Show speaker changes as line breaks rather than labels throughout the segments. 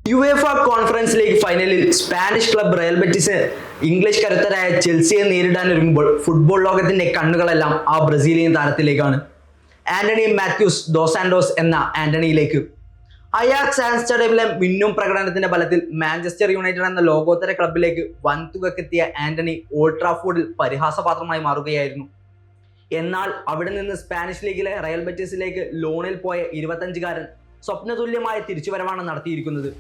UEFA conference league ഫൈനലിൽ Spanish club Real Betis English കരുത്തരായ ചെൽസിയെ നേരിടാനൊരുങ്ങുമ്പോൾ ഫുട്ബോൾ ലോകത്തിന്റെ കണ്ണുകളെല്ലാം ആ ബ്രസീലിയൻ താരത്തിലേക്കാണ്. ആന്റണി മാത്യൂസ് ഡോസ് സാന്റോസ് എന്ന ആന്റണിയിലേക്ക്. അയാക്സ് ആംസ്റ്റർഡാമിലെ മിന്നും പ്രകടനത്തിന്റെ ബലത്തിൽ മാഞ്ചസ്റ്റർ യുണൈറ്റഡ് എന്ന ലോകോത്തര ക്ലബിലേക്ക് വൻതുകക്കെത്തിയ ആന്റണി ഓൾഡ് ട്രാഫോർഡിൽ പരിഹാസപാത്രമായി മാറുകയായിരുന്നു. എന്നാൽ അവിടെ നിന്ന് സ്പാനിഷ് ലീഗിലെ റയൽ ബെറ്റിസിലേക്ക് ലോണിൽ പോയ 25-കാരൻ സ്വപ്നതുല്യമായ തിരിച്ചുവരവാണ് നടത്തിയിരിക്കുന്നത്.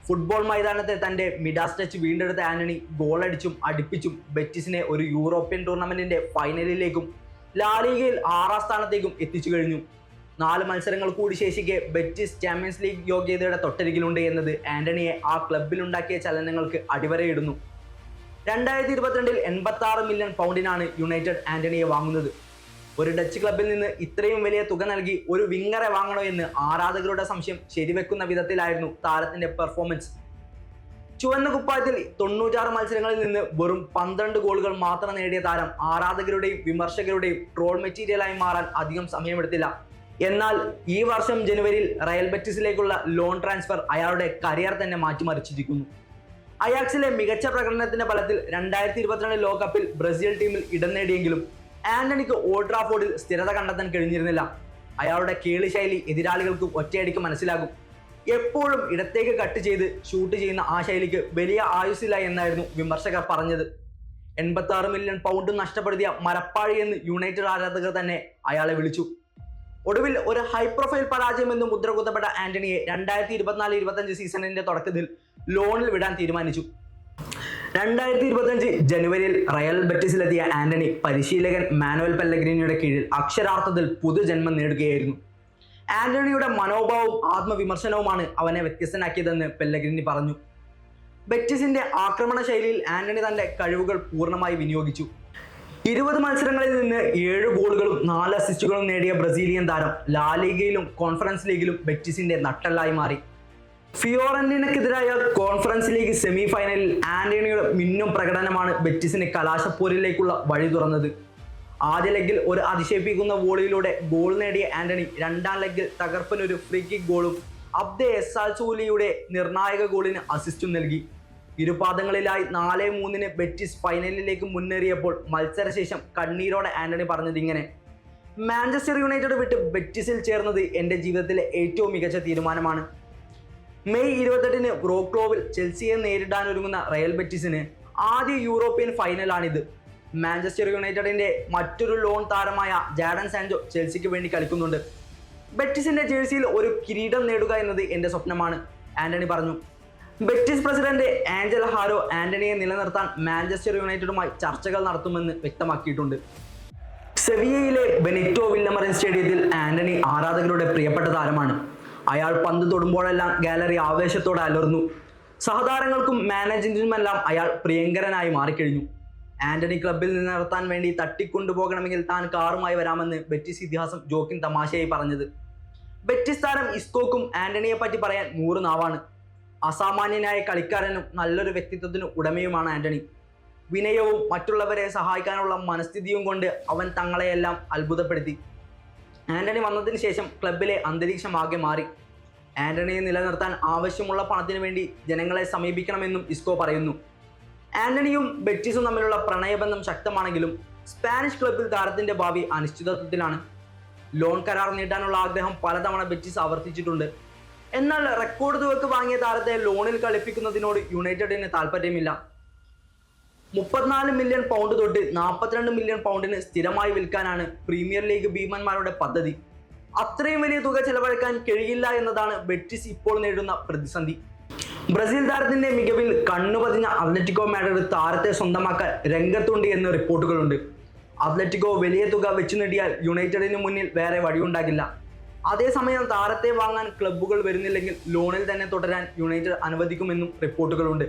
ഫുട്ബോൾ മൈതാനത്തെ തന്റെ മിഡാസ് ടച്ച് വീണ്ടെടുത്ത ആന്റണി ഗോളടിച്ചും അടുപ്പിച്ചും ബെറ്റിസിനെ ഒരു യൂറോപ്യൻ ടൂർണമെന്റിന്റെ ഫൈനലിലേക്കും ലാലിഗയിൽ 6ാം സ്ഥാനത്തേക്കും എത്തിച്ചു കഴിഞ്ഞു. 4 മത്സരങ്ങൾ കൂടി ശേഷിക്കെ ബെറ്റിസ് ചാമ്പ്യൻസ് ലീഗ് യോഗ്യതയുടെ തൊട്ടരികിലുണ്ട് എന്നത് ആന്റണിയെ ആ ക്ലബിലുണ്ടാക്കിയ ചലനങ്ങൾക്ക് അടിവരയിടുന്നു. 2022-ൽ 86 മില്യൺ പൗണ്ടിനാണ് യുണൈറ്റഡ് ആന്റണിയെ വാങ്ങുന്നത്. ഒരു ഡച്ച് ക്ലബിൽ നിന്ന് ഇത്രയും വലിയ തുക നൽകി ഒരു വിങ്ങറെ വാങ്ങണോ എന്ന് ആരാധകരുടെ സംശയം ശരിവെക്കുന്ന വിധത്തിലായിരുന്നു താരത്തിന്റെ പെർഫോമൻസ്. ചുവന്ന കുപ്പായത്തിൽ 96 മത്സരങ്ങളിൽ നിന്ന് വെറും 12 ഗോളുകൾ മാത്രം നേടിയ താരം ആരാധകരുടെയും വിമർശകരുടെയും ട്രോൾ മെറ്റീരിയലായി മാറാൻ അധികം സമയമെടുത്തില്ല. എന്നാൽ ഈ വർഷം ജനുവരിയിൽ റയൽ ബെറ്റിസിലേക്കുള്ള ലോൺ ട്രാൻസ്ഫർ അയാളുടെ കരിയർ തന്നെ മാറ്റിമറിച്ചിരിക്കുന്നു. അയാക്സിലെ മികച്ച പ്രകടനത്തിന്റെ ബലത്തിൽ 2022 ലോകകപ്പിൽ ബ്രസീൽ ടീമിൽ ഇടം നേടിയെങ്കിലും ആന്റണിക്ക് ഓൾഡ് ട്രാഫോർഡിൽ സ്ഥിരത കണ്ടെത്താൻ കഴിഞ്ഞിരുന്നില്ല. അയാളുടെ കേളി ശൈലി എതിരാളികൾക്ക് ഒറ്റയടിക്ക് മനസ്സിലാകും. എപ്പോഴും ഇടത്തേക്ക് കട്ട് ചെയ്ത് ഷൂട്ട് ചെയ്യുന്ന ആ ശൈലിക്ക് വലിയ ആയുസ്സില്ല എന്നായിരുന്നു വിമർശകർ പറഞ്ഞത്. 86 മില്യൺ പൗണ്ട് നഷ്ടപ്പെടുത്തിയ മരപ്പാഴി എന്ന് യുണൈറ്റഡ് ആരാധകർ തന്നെ അയാളെ വിളിച്ചു. ഒടുവിൽ ഒരു ഹൈ പ്രൊഫൈൽ പരാജയം എന്ന് മുദ്ര കുത്തപ്പെട്ട ആന്റണിയെ 2024-25 സീസണിന്റെ തുടക്കത്തിൽ ലോണിൽ വിടാൻ തീരുമാനിച്ചു. 2025 ജനുവരിയിൽ റയൽ ബെറ്റിസിലെത്തിയ ആന്റണി പരിശീലകൻ മാനുവൽ പെല്ലഗ്രിനിയുടെ കീഴിൽ അക്ഷരാർത്ഥത്തിൽ പുതുജന്മം നേടുകയായിരുന്നു. ആന്റണിയുടെ മനോഭാവവും ആത്മവിമർശനവുമാണ് അവനെ വ്യത്യസ്തനാക്കിയതെന്ന് പെല്ലഗ്രിനി പറഞ്ഞു. ബെറ്റിസിന്റെ ആക്രമണ ശൈലിയിൽ ആന്റണി തന്റെ കഴിവുകൾ പൂർണ്ണമായി വിനിയോഗിച്ചു. 20 മത്സരങ്ങളിൽ നിന്ന് 7 ഗോളുകളും 4 അസിസ്റ്റുകളും നേടിയ ബ്രസീലിയൻ താരം ലാലിഗയിലും കോൺഫറൻസ് ലീഗിലും ബെറ്റിസിന്റെ നട്ടെല്ലായി മാറി. ഫിയോറന്റീനക്കെതിരായ കോൺഫറൻസ് ലീഗ് സെമി ഫൈനലിൽ ആന്റണിയുടെ മിന്നും പ്രകടനമാണ് ബെറ്റിസിന് കലാശപ്പോരിലേക്കുള്ള വഴി തുറന്നത്. ആദ്യ ലെഗിൽ ഒരു അതിശയിപ്പിക്കുന്ന വോളിയിലൂടെ ഗോൾ നേടിയ ആന്റണി 2ാം ലെഗിൽ തകർപ്പനൊരു ഫ്രീ കിക്ക് ഗോളും അബ്ദെ എസാൽസൂലിയുടെ നിർണായക ഗോളിന് അസിസ്റ്റും നൽകി. ഇരുപാദങ്ങളിലായി 4-3 ബെറ്റിസ് ഫൈനലിലേക്ക് മുന്നേറിയപ്പോൾ മത്സരശേഷം കണ്ണീരോടെ ആന്റണി പറഞ്ഞത് ഇങ്ങനെ: മാഞ്ചസ്റ്റർ യുണൈറ്റഡ് വിട്ട് ബെറ്റിസിൽ ചേർന്നത് എൻ്റെ ജീവിതത്തിലെ ഏറ്റവും മികച്ച തീരുമാനമാണ്. മെയ് 28-ന് വ്രോക്ലോവിൽ ചെൽസിയെ നേരിടാനൊരുങ്ങുന്ന റയൽ ബെറ്റിസിന് ആദ്യ യൂറോപ്യൻ ഫൈനലാണിത്. മാഞ്ചസ്റ്റർ യുണൈറ്റഡിന്റെ മറ്റൊരു ലോൺ താരമായ ജാഡൻ സാൻചോ ചെൽസിക്ക് വേണ്ടി കളിക്കുന്നുണ്ട്. ബെറ്റിസിന്റെ ജേഴ്സിയിൽ ഒരു കിരീടം നേടുക എന്നത് എൻ്റെ സ്വപ്നമാണ്, ആന്റണി പറഞ്ഞു. ബെറ്റിസ് പ്രസിഡന്റ് ആഞ്ചൽ ഹാരോ ആന്റണിയെ നിലനിർത്താൻ മാഞ്ചസ്റ്റർ യുണൈറ്റഡുമായി ചർച്ചകൾ നടത്തുമെന്ന് വ്യക്തമാക്കിയിട്ടുണ്ട്. സെവിയയിലെ ബെനിറ്റോ വില്ലമറിൻ സ്റ്റേഡിയത്തിൽ ആന്റണി ആരാധകരുടെ പ്രിയപ്പെട്ട താരമാണ്. അയാൾ പന്ത് തൊടുമ്പോഴെല്ലാം ഗാലറി ആവേശത്തോടെ അലർന്നു. സഹതാരങ്ങൾക്കും മാനേജ്മെന്റിനുമെല്ലാം അയാൾ പ്രിയങ്കരനായി മാറിക്കഴിഞ്ഞു. ആന്റണി ക്ലബിൽ നിലനിർത്താൻ വേണ്ടി തട്ടിക്കൊണ്ടുപോകണമെങ്കിൽ താൻ കാറുമായി വരാമെന്ന് ബെറ്റിസ് ഇതിഹാസം ജോക്കിൻ തമാശയായി പറഞ്ഞത്. ബെറ്റിസ് താരം ഇസ്കോക്കും ആന്റണിയെ പറ്റി പറയാൻ 100 നാവാണ്. അസാമാന്യനായ കളിക്കാരനും നല്ലൊരു വ്യക്തിത്വത്തിന് ഉടമയുമാണ് ആന്റണി. വിനയവും മറ്റുള്ളവരെ സഹായിക്കാനുള്ള മനസ്ഥിതിയും കൊണ്ട് അവൻ തങ്ങളെയെല്ലാം അത്ഭുതപ്പെടുത്തി. ആന്റണി വന്നതിന് ശേഷം ക്ലബിലെ അന്തരീക്ഷം ആകെ മാറി. ആന്റണിയെ നിലനിർത്താൻ ആവശ്യമുള്ള പണത്തിന് വേണ്ടി ജനങ്ങളെ സമീപിക്കണമെന്നും ഇസ്കോ പറയുന്നു. ആന്റണിയും ബെറ്റിസും തമ്മിലുള്ള പ്രണയബന്ധം ശക്തമാണെങ്കിലും സ്പാനിഷ് ക്ലബിൽ താരത്തിന്റെ ഭാവി അനിശ്ചിതത്വത്തിലാണ്. ലോൺ കരാർ നീട്ടാനുള്ള ആഗ്രഹം പലതവണ ബെറ്റിസ് ആവർത്തിച്ചിട്ടുണ്ട്. എന്നാൽ റെക്കോർഡ് തുകക്ക് വാങ്ങിയ താരത്തെ ലോണിൽ കളിപ്പിക്കുന്നതിനോട് യുണൈറ്റഡിന് താല്പര്യമില്ല. 34 മില്യൺ പൗണ്ട് തൊട്ട് 42 മില്യൺ പൗണ്ടിന് സ്ഥിരമായി വിൽക്കാനാണ് പ്രീമിയർ ലീഗ് ഭീമന്മാരുടെ പദ്ധതി. അത്രയും വലിയ തുക ചെലവഴിക്കാൻ കഴിയില്ല എന്നതാണ് ബെറ്റിസ് ഇപ്പോൾ നേരിടുന്ന പ്രതിസന്ധി. ബ്രസീൽ താരത്തിന്റെ മികവിൽ കണ്ണുപതിഞ്ഞ അത്ലറ്റിക്കോ മാഡ്രിഡ് താരത്തെ സ്വന്തമാക്കാൻ രംഗത്തുണ്ട് എന്ന് റിപ്പോർട്ടുകളുണ്ട്. അത്ലറ്റിക്കോ വലിയ തുക വെച്ചു നേടിയാൽ യുണൈറ്റഡിന് മുന്നിൽ വേറെ വഴിയുണ്ടാകില്ല. അതേസമയം താരത്തെ വാങ്ങാൻ ക്ലബ്ബുകൾ വരുന്നില്ലെങ്കിൽ ലോണിൽ തന്നെ തുടരാൻ യുണൈറ്റഡ് അനുവദിക്കുമെന്നും റിപ്പോർട്ടുകളുണ്ട്.